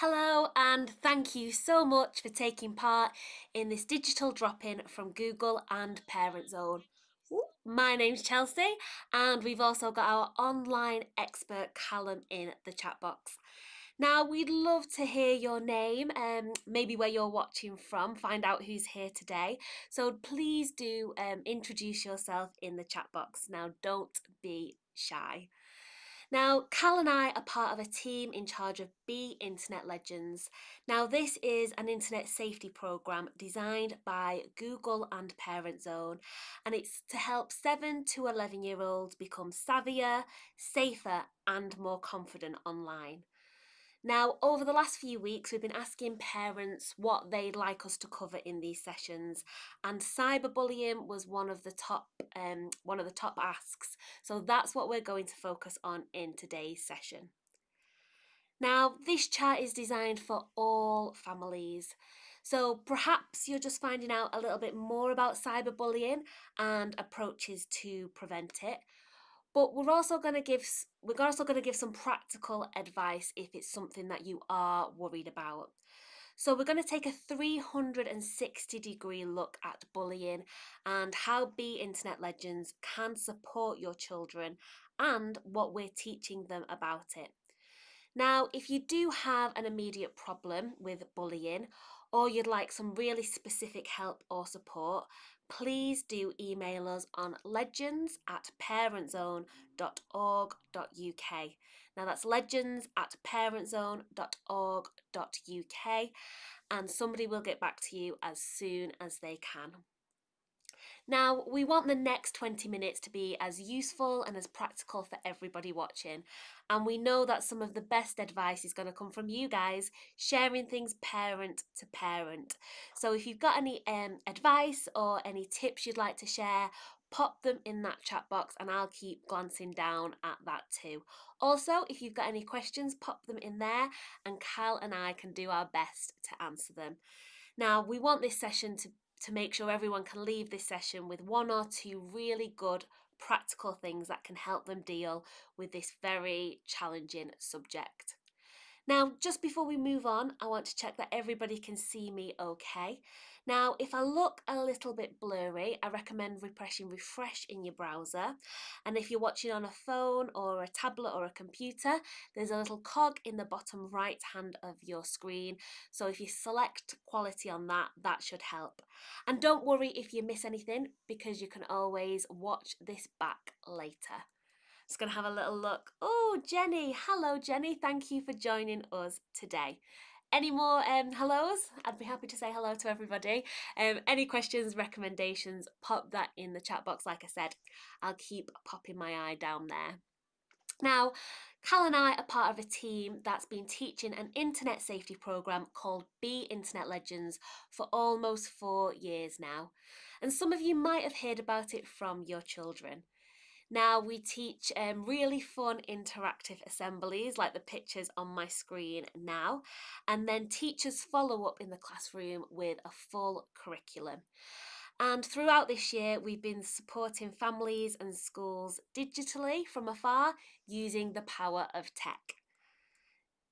Hello, and thank you so much for taking part in this digital drop in from Google and Parent Zone. My name's Chelsea, and we've also got our online expert Callum in the chat box. Now, we'd love to hear your name, maybe where you're watching from, find out who's here today. So please do introduce yourself in the chat box. Now, don't be shy. Now, Cal and I are part of a team in charge of Be Internet Legends. Now, this is an internet safety program designed by Google and Parent Zone, and it's to help 7 to 11-year-olds become savvier, safer, and more confident online. Now, over the last few weeks, we've been asking parents what they'd like us to cover in these sessions, and cyberbullying was one of the top asks. So that's what we're going to focus on in today's session. Now, this chat is designed for all families. So perhaps you're just finding out a little bit more about cyberbullying and approaches to prevent it. But we're also going to give some practical advice if it's something that you are worried about. So we're going to take a 360-degree look at bullying and how Be Internet Legends can support your children and what we're teaching them about it. Now, if you do have an immediate problem with bullying or you'd like some really specific help or support, please do email us on legends@parentzone.org.uk. Now, that's legends@parentzone.org.uk, and somebody will get back to you as soon as they can. Now, we want the next 20 minutes to be as useful and as practical for everybody watching. And we know that some of the best advice is going to come from you guys sharing things parent to parent. So if you've got any advice or any tips you'd like to share, pop them in that chat box and I'll keep glancing down at that too. Also, if you've got any questions, pop them in there and Cal and I can do our best to answer them. Now, we want this session to make sure everyone can leave this session with one or two really good practical things that can help them deal with this very challenging subject. Now, just before we move on, I want to check that everybody can see me okay. Now, if I look a little bit blurry, I recommend pressing refresh in your browser. And if you're watching on a phone or a tablet or a computer, there's a little cog in the bottom right hand of your screen. So if you select quality on that, that should help. And don't worry if you miss anything because you can always watch this back later. Just going to have a little look. Oh, Jenny. Hello, Jenny. Thank you for joining us today. Any more hellos? I'd be happy to say hello to everybody. Any questions, recommendations, pop that in the chat box. Like I said, I'll keep popping my eye down there. Now, Cal and I are part of a team that's been teaching an internet safety program called Be Internet Legends for almost 4 years now. And some of you might have heard about it from your children. Now we teach really fun interactive assemblies like the pictures on my screen now, and then teachers follow up in the classroom with a full curriculum. And throughout this year, we've been supporting families and schools digitally from afar using the power of tech.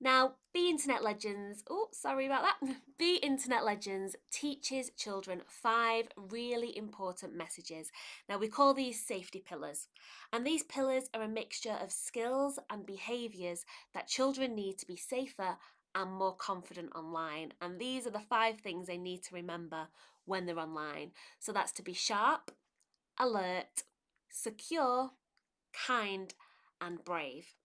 Now, Be Internet Legends, Be Internet Legends teaches children 5 really important messages. Now, we call these safety pillars. And these pillars are a mixture of skills and behaviours that children need to be safer and more confident online. And these are the 5 things they need to remember when they're online. So that's to be sharp, alert, secure, kind, and brave.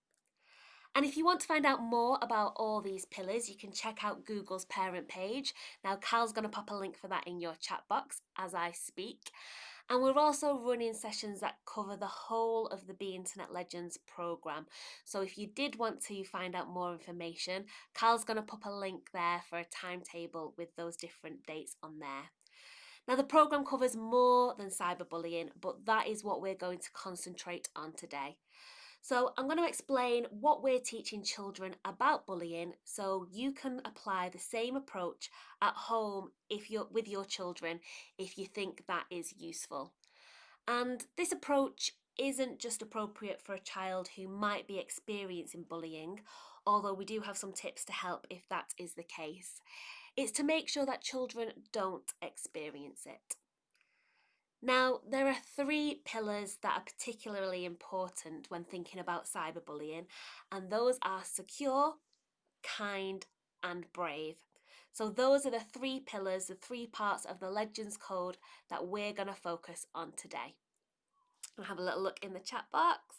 And if you want to find out more about all these pillars, you can check out Google's parent page. Now, Cal's going to pop a link for that in your chat box as I speak. And we're also running sessions that cover the whole of the Be Internet Legends programme. So if you did want to find out more information, Cal's going to pop a link there for a timetable with those different dates on there. Now, the programme covers more than cyberbullying, but that is what we're going to concentrate on today. So I'm going to explain what we're teaching children about bullying so you can apply the same approach at home with your children if you think that is useful. And this approach isn't just appropriate for a child who might be experiencing bullying although we do have some tips to help if that is the case. It's to make sure that children don't experience it. Now, there are three pillars that are particularly important when thinking about cyberbullying, and those are secure, kind, and brave. So, those are the three pillars, the three parts of the Legends Code that we're going to focus on today. I'll have a little look in the chat box.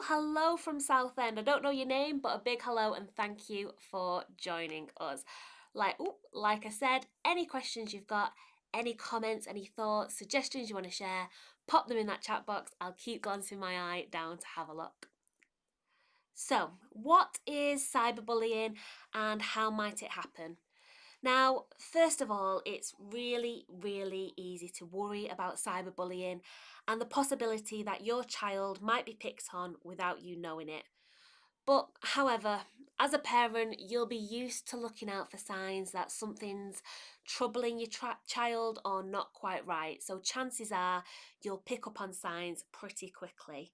Hello from Southend. I don't know your name, but a big hello and thank you for joining us. Like I said, any questions you've got, any comments, any thoughts, suggestions you want to share, pop them in that chat box. I'll keep glancing my eye down to have a look. So, what is cyberbullying and how might it happen? Now, first of all, it's really, really easy to worry about cyberbullying and the possibility that your child might be picked on without you knowing it. But, however, as a parent, you'll be used to looking out for signs that something's troubling your child or not quite right. So, chances are you'll pick up on signs pretty quickly.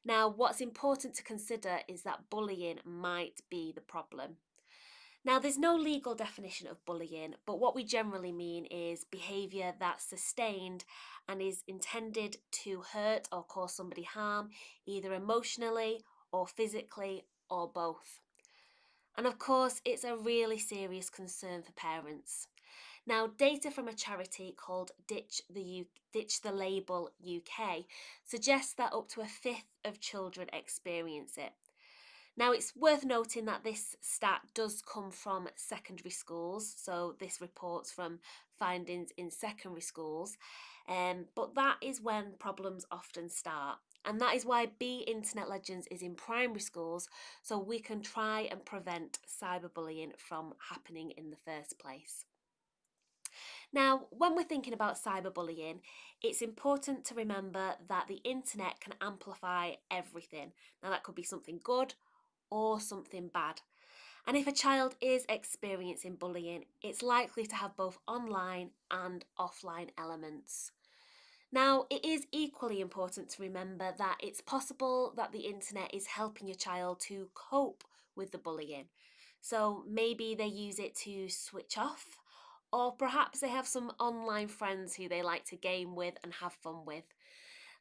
Now, what's important to consider is that bullying might be the problem. Now, there's no legal definition of bullying, but what we generally mean is behaviour that's sustained and is intended to hurt or cause somebody harm, either emotionally or physically or both. And of course, it's a really serious concern for parents. Now, data from a charity called Ditch the Label UK suggests that up to a fifth of children experience it. Now, it's worth noting that this stat does come from secondary schools, so this reports from findings in secondary schools, but that is when problems often start. And that is why Be Internet Legends is in primary schools, so we can try and prevent cyberbullying from happening in the first place. Now, when we're thinking about cyberbullying, it's important to remember that the internet can amplify everything. Now, that could be something good or something bad. And if a child is experiencing bullying, it's likely to have both online and offline elements. Now, it is equally important to remember that it's possible that the internet is helping your child to cope with the bullying. So maybe they use it to switch off, or perhaps they have some online friends who they like to game with and have fun with.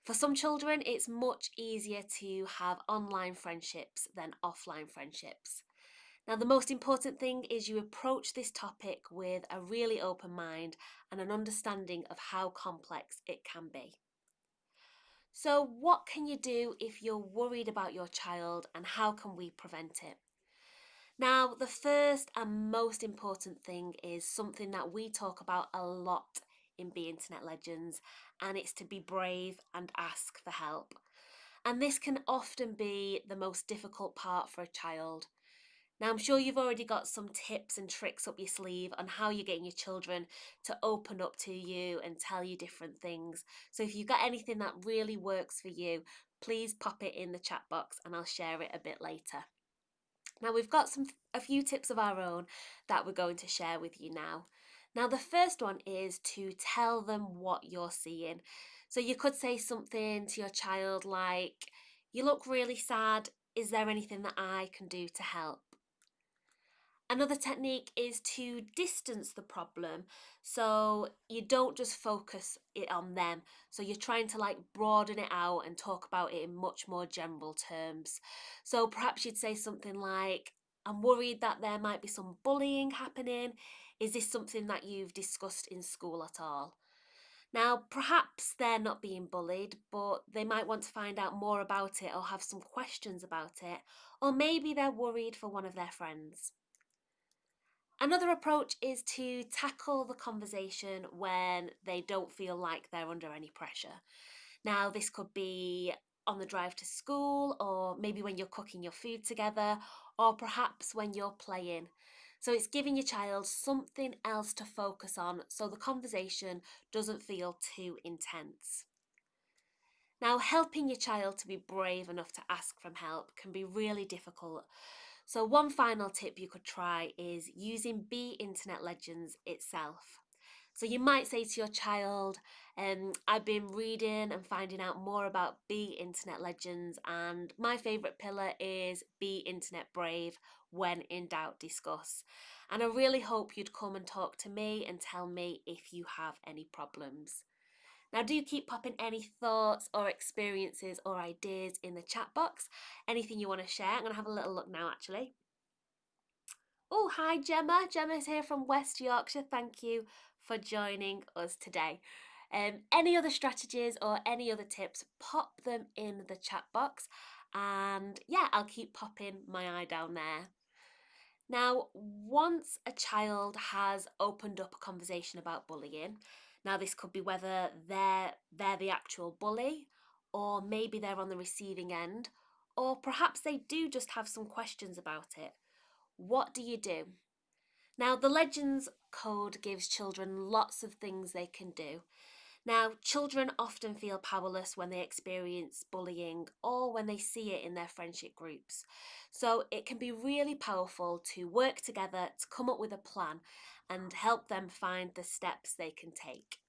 For some children, it's much easier to have online friendships than offline friendships. Now, the most important thing is you approach this topic with a really open mind and an understanding of how complex it can be. So, what can you do if you're worried about your child and how can we prevent it? Now, the first and most important thing is something that we talk about a lot in Be Internet Legends, and it's to be brave and ask for help. And this can often be the most difficult part for a child. Now, I'm sure you've already got some tips and tricks up your sleeve on how you're getting your children to open up to you and tell you different things. So, if you've got anything that really works for you, please pop it in the chat box and I'll share it a bit later. Now, we've got a few tips of our own that we're going to share with you now. Now, the first one is to tell them what you're seeing. So, you could say something to your child like, "You look really sad. Is there anything that I can do to help?" Another technique is to distance the problem, so you don't just focus it on them. So you're trying to broaden it out and talk about it in much more general terms. So perhaps you'd say something like, "I'm worried that there might be some bullying happening. Is this something that you've discussed in school at all?" Now, perhaps they're not being bullied, but they might want to find out more about it or have some questions about it, or maybe they're worried for one of their friends. Another approach is to tackle the conversation when they don't feel like they're under any pressure. Now, this could be on the drive to school, or maybe when you're cooking your food together, or perhaps when you're playing. So it's giving your child something else to focus on so the conversation doesn't feel too intense. Now, helping your child to be brave enough to ask for help can be really difficult. So, one final tip you could try is using Be Internet Legends itself. So you might say to your child, I've been reading and finding out more about Be Internet Legends, and my favourite pillar is Be Internet Brave. When in doubt, discuss. And I really hope you'd come and talk to me and tell me if you have any problems. Now, do keep popping any thoughts or experiences or ideas in the chat box. Anything you want to share? I'm going to have a little look now, actually. Oh, hi Gemma. Gemma's here from West Yorkshire. Thank you for joining us today. Any other strategies or any other tips, pop them in the chat box. And yeah, I'll keep popping my eye down there. Now, once a child has opened up a conversation about bullying, now this could be whether they're the actual bully, or maybe they're on the receiving end, or perhaps they do just have some questions about it. What do you do? Now, the Legends Code gives children lots of things they can do. Now, children often feel powerless when they experience bullying or when they see it in their friendship groups. So, it can be really powerful to work together to come up with a plan and help them find the steps they can take.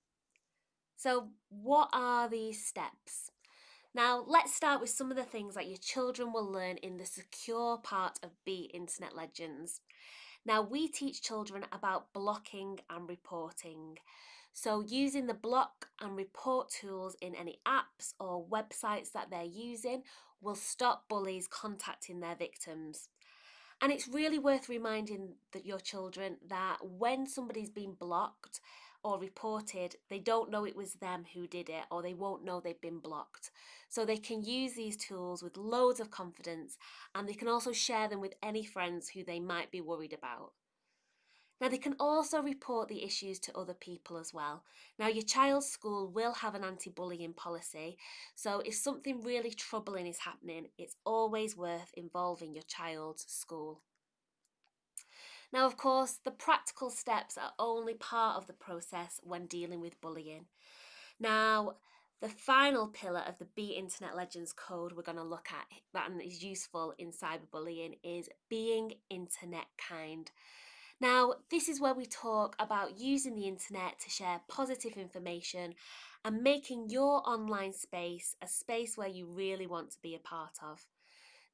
So, what are these steps? Now, let's start with some of the things that your children will learn in the secure part of Be Internet Legends. Now, we teach children about blocking and reporting. So, using the block and report tools in any apps or websites that they're using will stop bullies contacting their victims. And it's really worth reminding your children that when somebody's been blocked or reported, they don't know it was them who did it, or they won't know they've been blocked. So they can use these tools with loads of confidence, and they can also share them with any friends who they might be worried about. Now, they can also report the issues to other people as well. Now, your child's school will have an anti-bullying policy, so if something really troubling is happening, it's always worth involving your child's school. Now, of course, the practical steps are only part of the process when dealing with bullying. Now, the final pillar of the Be Internet Legends Code we're going to look at that is useful in cyberbullying is being internet kind. Now, this is where we talk about using the internet to share positive information and making your online space a space where you really want to be a part of.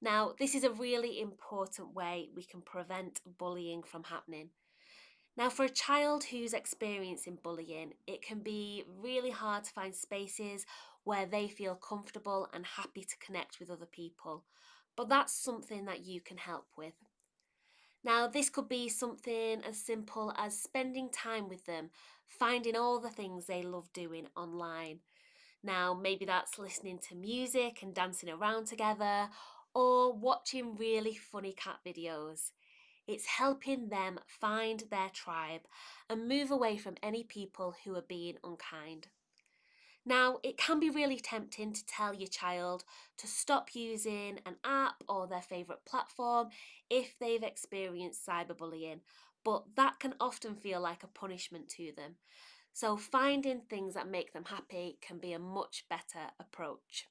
Now, this is a really important way we can prevent bullying from happening. Now, for a child who's experiencing bullying, it can be really hard to find spaces where they feel comfortable and happy to connect with other people. But that's something that you can help with. Now, this could be something as simple as spending time with them, finding all the things they love doing online. Now, maybe that's listening to music and dancing around together, or watching really funny cat videos. It's helping them find their tribe and move away from any people who are being unkind. Now, it can be really tempting to tell your child to stop using an app or their favourite platform if they've experienced cyberbullying, but that can often feel like a punishment to them. So, finding things that make them happy can be a much better approach.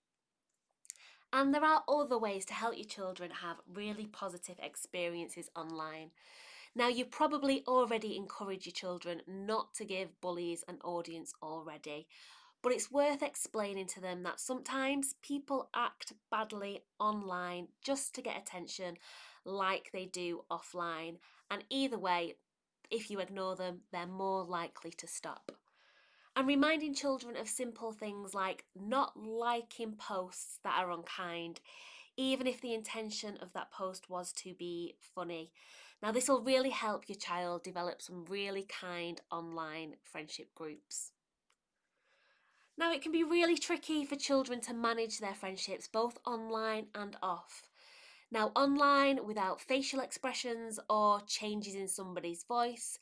And there are other ways to help your children have really positive experiences online. Now, you probably already encourage your children not to give bullies an audience already, but it's worth explaining to them that sometimes people act badly online just to get attention, like they do offline. And either way, if you ignore them, they're more likely to stop. And reminding children of simple things like not liking posts that are unkind, even if the intention of that post was to be funny. Now, this will really help your child develop some really kind online friendship groups. Now, it can be really tricky for children to manage their friendships both online and off. Now, online, without facial expressions or changes in somebody's voice,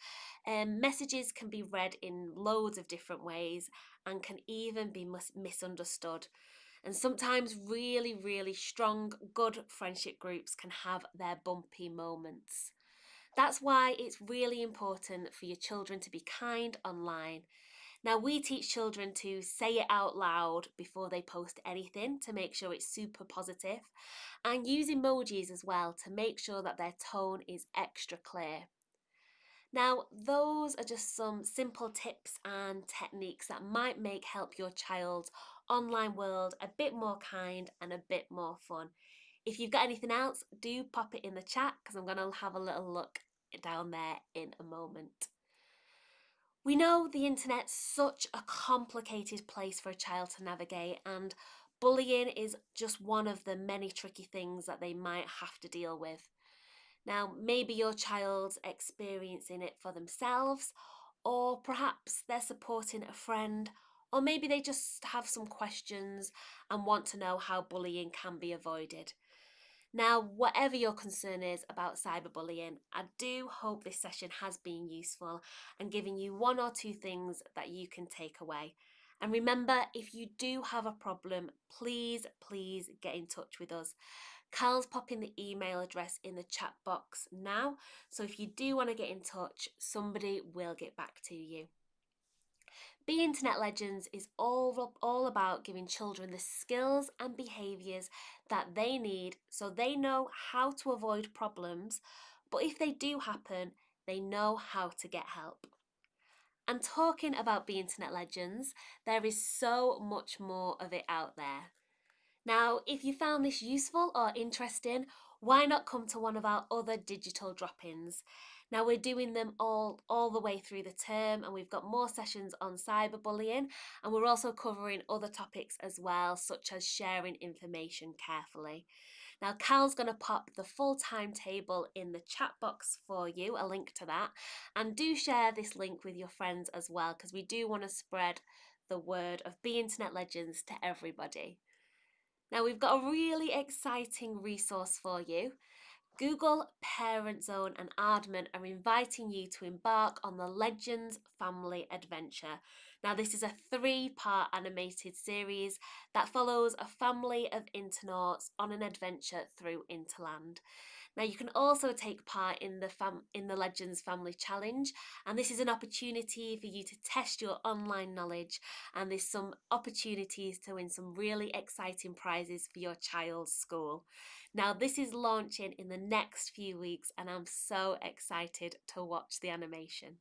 messages can be read in loads of different ways and can even be misunderstood. And sometimes really, really strong, good friendship groups can have their bumpy moments. That's why it's really important for your children to be kind online. Now, we teach children to say it out loud before they post anything to make sure it's super positive, and use emojis as well to make sure that their tone is extra clear. Now, those are just some simple tips and techniques that might help your child's online world a bit more kind and a bit more fun. If you've got anything else, do pop it in the chat because I'm going to have a little look down there in a moment. We know the internet's such a complicated place for a child to navigate, and bullying is just one of the many tricky things that they might have to deal with. Now, maybe your child's experiencing it for themselves, or perhaps they're supporting a friend, or maybe they just have some questions and want to know how bullying can be avoided. Now, whatever your concern is about cyberbullying, I do hope this session has been useful and given you one or two things that you can take away. And remember, if you do have a problem, please get in touch with us. Cal's popping the email address in the chat box now, so if you do want to get in touch, somebody will get back to you. Be Internet Legends is all about giving children the skills and behaviours that they need so they know how to avoid problems, but if they do happen, they know how to get help. And talking about Be Internet Legends, there is so much more of it out there. Now, if you found this useful or interesting, why not come to one of our other digital drop-ins? Now we're doing them all the way through the term, and we've got more sessions on cyberbullying, and we're also covering other topics as well, such as sharing information carefully. Now Cal's going to pop the full timetable in the chat box for you, a link to that, and do share this link with your friends as well, because we do want to spread the word of Be Internet Legends to everybody. Now we've got a really exciting resource for you. Google, Parent Zone and Aardman are inviting you to embark on the Legends Family Adventure. Now this is a 3-part animated series that follows a family of internauts on an adventure through Interland. Now you can also take part in the Legends Family Challenge, and this is an opportunity for you to test your online knowledge, and there's some opportunities to win some really exciting prizes for your child's school. Now this is launching in the next few weeks and I'm so excited to watch the animation.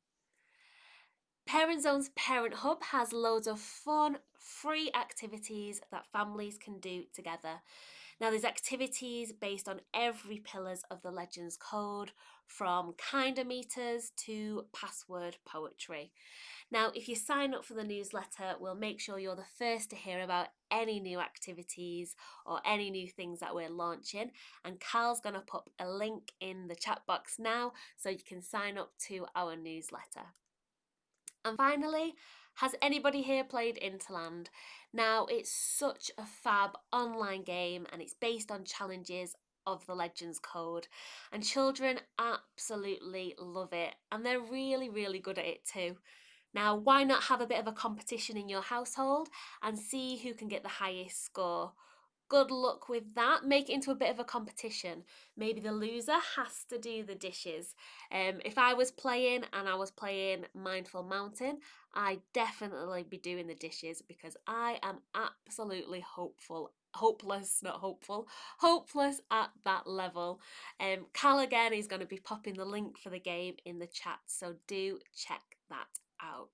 Parent Zone's Parent Hub has loads of fun, free activities that families can do together. Now there's activities based on every pillars of the Legends Code, from kinder meters to password poetry. Now if you sign up for the newsletter, we'll make sure you're the first to hear about any new activities or any new things that we're launching, and Cal's going to put a link in the chat box now so you can sign up to our newsletter. And finally, has anybody here played Interland? Now, it's such a fab online game and it's based on challenges of the Legends Code, and children absolutely love it and they're really good at it too. Now, why not have a bit of a competition in your household and see who can get the highest score? Good luck with that. Make it into a bit of a competition. Maybe the loser has to do the dishes. If I was playing and I was playing Mindful Mountain, I'd definitely be doing the dishes because I am absolutely hopeless at that level. Cal again is going to be popping the link for the game in the chat, so do check that out.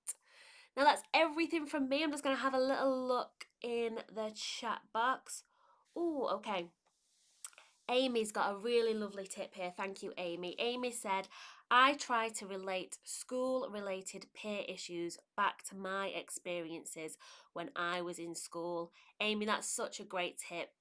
Now that's everything from me. I'm just going to have a little look in the chat box. Oh, okay. Amy's got a really lovely tip here. Thank you, Amy. Amy said, I try to relate school-related peer issues back to my experiences when I was in school. Amy, that's such a great tip,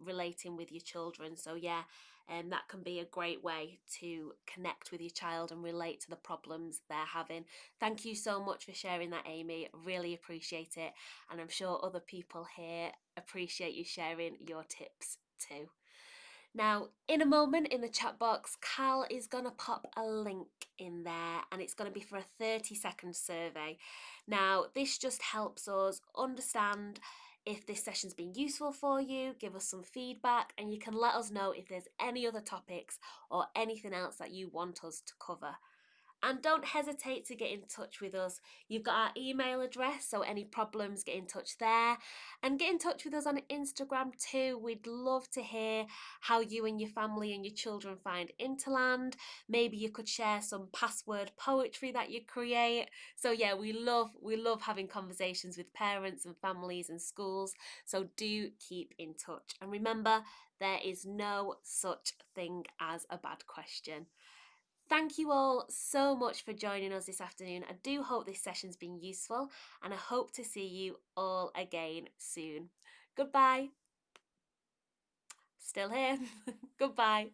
relating with your children. So yeah, that can be a great way to connect with your child and relate to the problems they're having. Thank you so much for sharing that, Amy. Really appreciate it. And I'm sure other people here appreciate you sharing your tips too. Now, in a moment in the chat box, Cal is going to pop a link in there and it's going to be for a 30-second survey. Now, this just helps us understand if this session's been useful for you, give us some feedback, and you can let us know if there's any other topics or anything else that you want us to cover. And don't hesitate to get in touch with us. You've got our email address, so any problems, get in touch there. And get in touch with us on Instagram too. We'd love to hear how you and your family and your children find Interland. Maybe you could share some password poetry that you create. So yeah, we love having conversations with parents and families and schools. So do keep in touch. And remember, there is no such thing as a bad question. Thank you all so much for joining us this afternoon. I do hope this session's been useful, and I hope to see you all again soon. Goodbye. Still here. Goodbye.